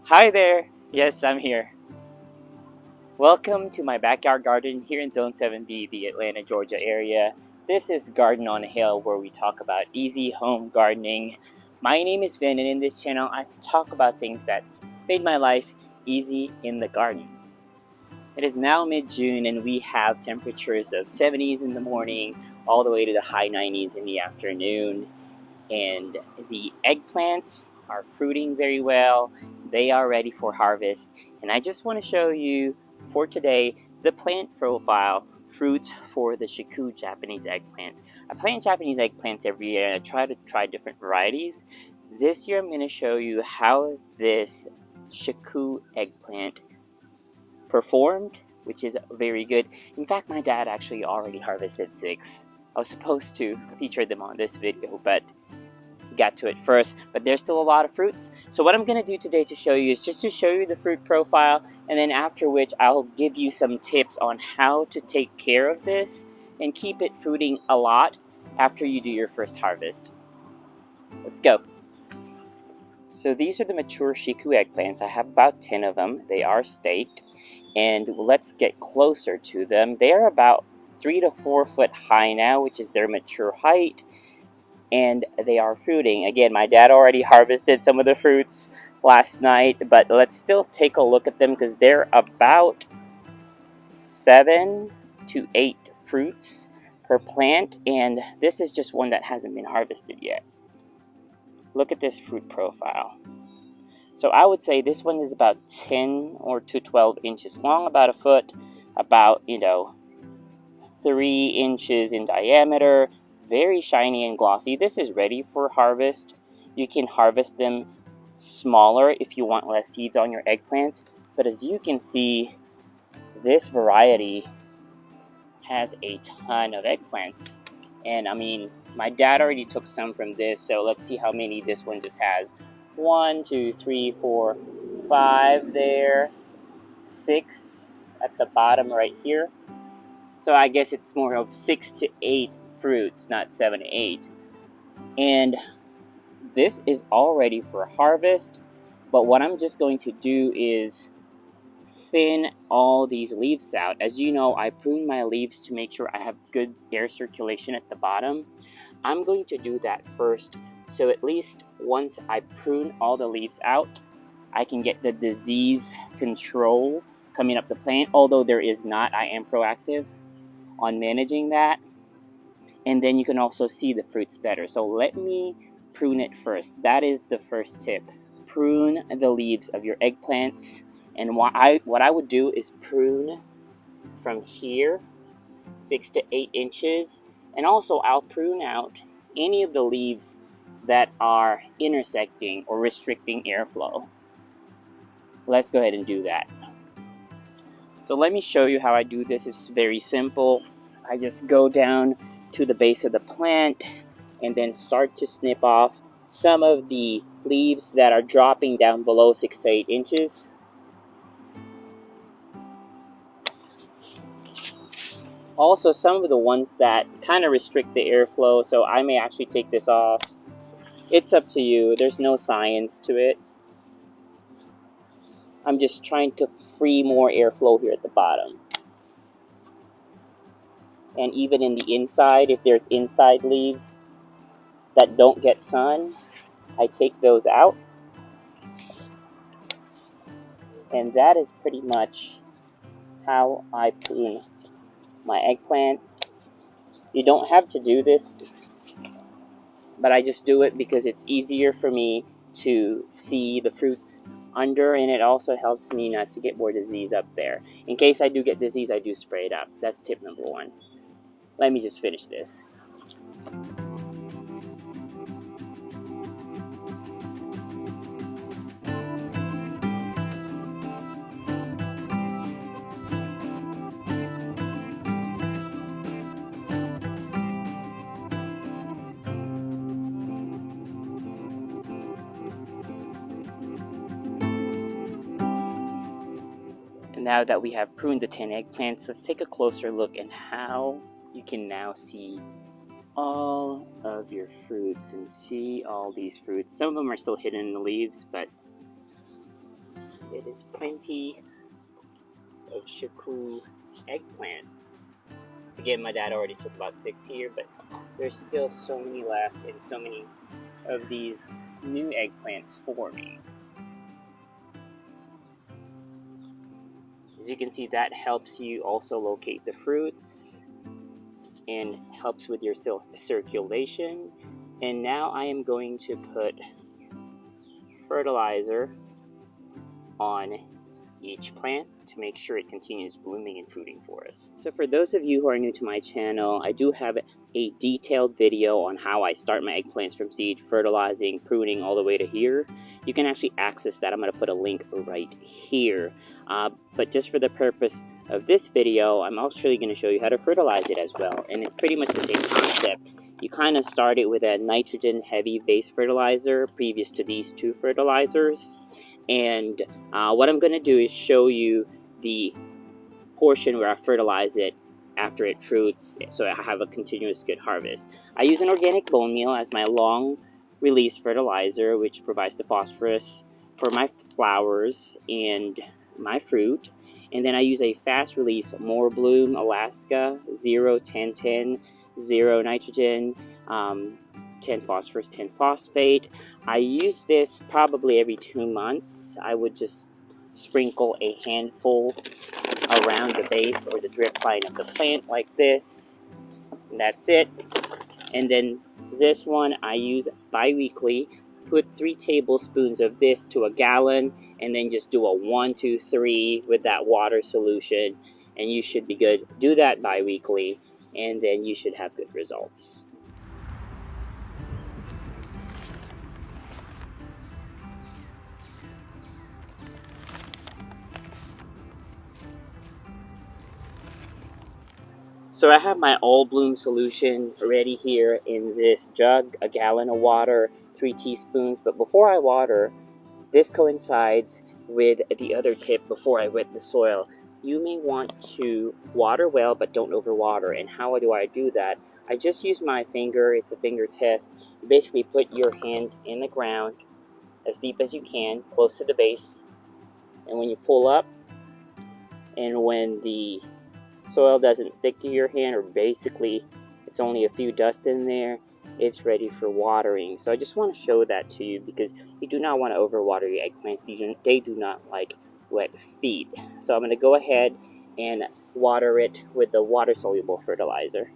Hi there! Yes, I'm here. Welcome to my backyard garden here in Zone 7B, the Atlanta, Georgia area. This is Garden on a Hill, where we talk about easy home gardening. My name is Vin, and in this channel I talk about things that made my life easy in the garden. It is now mid-June and we have temperatures of 70s in the morning all the way to the high 90s in the afternoon. And the eggplants are fruiting very well. They are ready for harvest. And I just want to show you for today the plant profile fruits for the Shikou Japanese eggplants. I plant Japanese eggplants every year and I try to try different varieties. This year I'm going to show you how this Shikou eggplant performed, which is very good. In fact, my dad actually already harvested 6. I was supposed to feature them on this video, but got to it first. But there's still a lot of fruits. So what I'm going to do today to show you is just to show you the fruit profile, and then after which I'll give you some tips on how to take care of this and keep it fruiting a lot after you do your first harvest. Let's go. So these are the mature Shikou eggplants. I have about 10 of them. They are staked. And let's get closer to them. They are about 3 to 4 foot high now, which is their mature height. And they are fruiting. Again, my dad already harvested some of the fruits last night, but let's still take a look at them because they're about 7 to 8 fruits per plant, and this is just one that hasn't been harvested yet. Look at this fruit profile. So I would say this one is about 10 or to 12 inches long, about a foot, about 3 inches in diameter. Very shiny and glossy. This is ready for harvest. You can harvest them smaller if you want less seeds on your eggplants. But as you can see, this variety has a ton of eggplants. And I mean, my dad already took some from this, so let's see how many this one just has. 1, 2, 3, 4, 5 there. 6 at the bottom right here. So I guess it's more of 6 to 8 fruits, not 7 to 8. And this is all ready for harvest, but what I'm just going to do is thin all these leaves out. As you know, I prune my leaves to make sure I have good air circulation at the bottom. I'm going to do that first, so at least once I prune all the leaves out, I can get the disease control coming up the plant. Although there is not, I am proactive on managing that. And then you can also see the fruits better. So let me prune it first. That is the first tip. Prune the leaves of your eggplants. And what I would do is prune from here 6 to 8 inches. And also I'll prune out any of the leaves that are intersecting or restricting airflow. Let's go ahead and do that. So let me show you how I do this. It's very simple. I just go down to the base of the plant and then start to snip off some of the leaves that are dropping down below 6 to 8 inches. Also, some of the ones that kind of restrict the airflow, so I may actually take this off. It's up to you. There's no science to it. I'm just trying to free more airflow here at the bottom. And even in the inside, if there's inside leaves that don't get sun, I take those out. And that is pretty much how I prune my eggplants. You don't have to do this, but I just do it because it's easier for me to see the fruits under, and it also helps me not to get more disease up there. In case I do get disease, I do spray it up. That's tip number 1. Let me just finish this. And now that we have pruned the 10 eggplants, let's take a closer look at how you can now see all of your fruits and see all these fruits. Some of them are still hidden in the leaves, but it is plenty of Shikou eggplants. Again, my dad already took about 6 here, but there's still so many left and so many of these new eggplants forming. As you can see, that helps you also locate the fruits and helps with your circulation. And now I am going to put fertilizer on each plant to make sure it continues blooming and fruiting for us. So for those of you who are new to my channel, I do have a detailed video on how I start my eggplants from seed, fertilizing, pruning, all the way to here. You can actually access that. I'm going to put a link right here. But just for the purpose of this video, I'm actually going to show you how to fertilize it as well. And it's pretty much the same concept. You kind of start it with a nitrogen heavy base fertilizer previous to these two fertilizers. And what I'm going to do is show you the portion where I fertilize it after it fruits, so I have a continuous good harvest. I use an organic bone meal as my long release fertilizer, which provides the phosphorus for my flowers and my fruit. And then I use a fast release More Bloom Alaska 0-10-10 0 nitrogen, 10 phosphorus, 10 phosphate. I use this probably every 2 months. I would just sprinkle a handful around the base or the drip line of the plant like this. And that's it. And then this one I use bi-weekly. Put 3 tablespoons of this to a gallon and then just do a 1, 2, 3 with that water solution and you should be good. Do that bi-weekly and then you should have good results. So I have my all bloom solution ready here in this jug, a gallon of water, 3 teaspoons. But before I water, this coincides with the other tip before I wet the soil. You may want to water well, but don't overwater. And how do I do that? I just use my finger. It's a finger test. You basically put your hand in the ground as deep as you can, close to the base. And when you pull up, and when the soil doesn't stick to your hand, or basically it's only a few dust in there, it's ready for watering. So I just want to show that to you because you do not want to overwater your eggplants. They do not like wet feet. So I'm going to go ahead and water it with the water soluble fertilizer.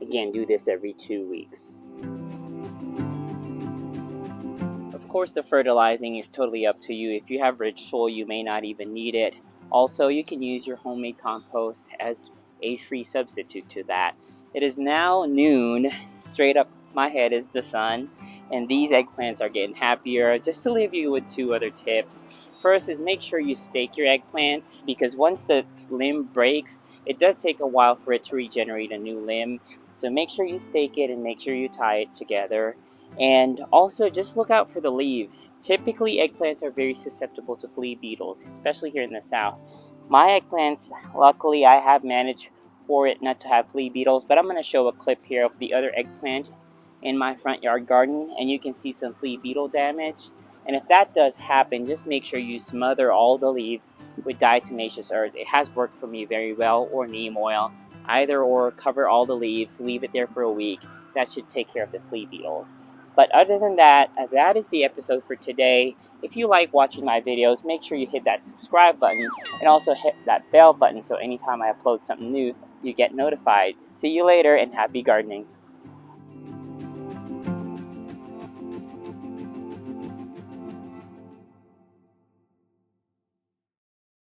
Again, do this every 2 weeks. Of course, the fertilizing is totally up to you. If you have rich soil, you may not even need it. Also, you can use your homemade compost as a free substitute to that. It is now noon. Straight up my head is the sun, and these eggplants are getting happier. Just to leave you with 2 other tips. First is make sure you stake your eggplants, because once the limb breaks, it does take a while for it to regenerate a new limb. So make sure you stake it and make sure you tie it together. And also just look out for the leaves. Typically eggplants are very susceptible to flea beetles, especially here in the south. My eggplants, luckily I have managed for it not to have flea beetles, but I'm going to show a clip here of the other eggplant in my front yard garden, and you can see some flea beetle damage. And if that does happen, just make sure you smother all the leaves with diatomaceous earth. It has worked for me very well, or neem oil. Either or, cover all the leaves, leave it there for a week. That should take care of the flea beetles. But other than that, that is the episode for today. If you like watching my videos, make sure you hit that subscribe button and also hit that bell button so anytime I upload something new, you get notified. See you later and happy gardening.